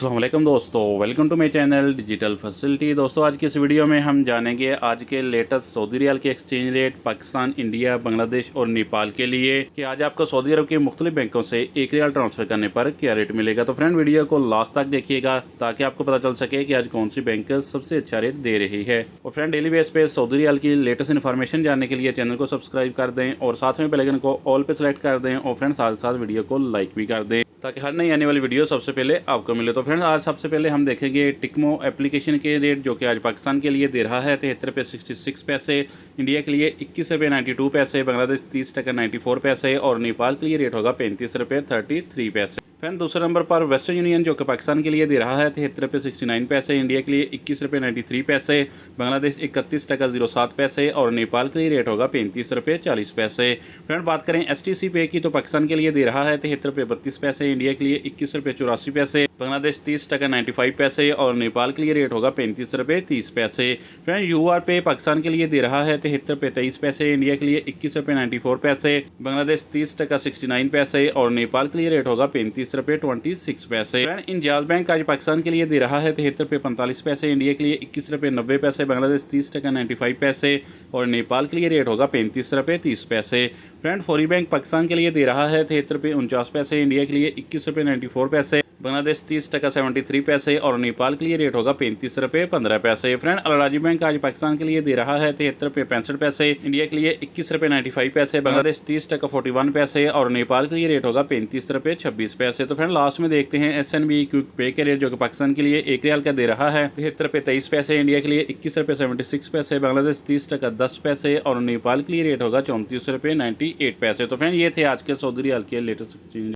अस्सलाम वालेकुम दोस्तों, welcome to my channel digital facility. दोस्तों आज की इस वीडियो में हम जानेंगे आज के लेटेस्ट सऊदी रियाल के exchange rate Pakistan, India, Bangladesh और नेपाल के लिए कि आज आपको सऊदी अरब के मुख्तलिफ बैंकों से एक रियाल ट्रांसफर करने पर क्या रेट मिलेगा। तो फ्रेंड वीडियो को लास्ट तक देखिएगा ताकि आपको पता चल सके कि आज कौन सी बैंक सबसे अच्छा रेट दे रही है। और फ्रेंड डेली बेस पे सऊदी रियाल की लेटेस्ट इन्फॉर्मेशन जानने के लिए चैनल को सब्सक्राइब कर दें और साथ में बेल आइकन को ऑल पे सेलेक्ट कर दें और फ्रेंड साथ साथ वीडियो को लाइक भी कर दें ताकि हर नई आने वाली वीडियो सबसे पहले आपको मिले। तो फ्रेंड्स आज सबसे पहले हम देखेंगे टिकमो एप्लीकेशन के रेट जो कि आज पाकिस्तान के लिए दे रहा है 73 रुपये 66 पैसे, इंडिया के लिए 21 रुपये 92 पैसे, बांग्लादेश 30 टका 94 पैसे और नेपाल के लिए रेट होगा 35 रुपये 33 पैसे। फ्रेंड दूसरे नंबर पर वेस्टर्न यूनियन जो कि पाकिस्तान के लिए दे रहा है 73 रुपये 69 पैसे, इंडिया के लिए 21 रुपये 93 पैसे, बांग्लादेश 31 टका 07 पैसे और नेपाल के लिए रेट होगा 35 रुपये 40 पैसे। फ्रेंड बात करें STC पे की तो पाकिस्तान के लिए दे रहा है 73 रुपये 32 पैसे, इंडिया के लिए 21 रुपये 84 पैसे, बांग्लादेश 30 टका 95 पैसे और नेपाल के लिए रेट होगा 35 रुपये 30 पैसे। फ्रेंड UR पे पाकिस्तान के लिए दे रहा है 73 रुपये 23 पैसे, इंडिया के लिए 21 रुपये 94 पैसे, बांग्लादेश 30 टका 69 पैसे और नेपाल के लिए रेट होगा 35 रुपये 26 पैसे। फ्रेंड इंजाज बैंक आज पाकिस्तान के लिए दे रहा है 73 रुपये 45 पैसे, इंडिया के लिए 21 रुपये 90 पैसे, बांग्लादेश 30 टका 95 पैसे और नेपाल के लिए रेट होगा 35 रुपये 30 पैसे। फ्रेंड फौरी बैंक पाकिस्तान के लिए दे रहा है 73 रुपये 49 पैसे, इंडिया के लिए 21 रुपये 94 पैसे, बांग्लादेश 30 टका 73 पैसे और नेपाल के लिए रेट होगा 35 रुपये 15 पैसे। फ्रेंड अलराजी बैंक आज पाकिस्तान के लिए दे रहा है 73 रुपये 65 पैसे, इंडिया के लिए 21 रुपये 95 पैसे, बांग्लादेश 30 टका 41 पैसे और नेपाल के लिए रेट होगा 35 रुपये 26 पैसे। तो फ्रेंड लास्ट में देखते हैं SNB क्विक पे के रेट जो कि पाकिस्तान के लिए एक रियाल का दे रहा है 73 रुपये 23 पैसे, इंडिया के लिए 21 रुपये 76 पैसे, बांग्लादेश 30 टका 10 पैसे और नेपाल के लिए रेट होगा 34 रुपये 98 पैसे। तो फ्रेंड ये थे आज के सऊदी रियाल के लेटेस्ट एक्सचेंज।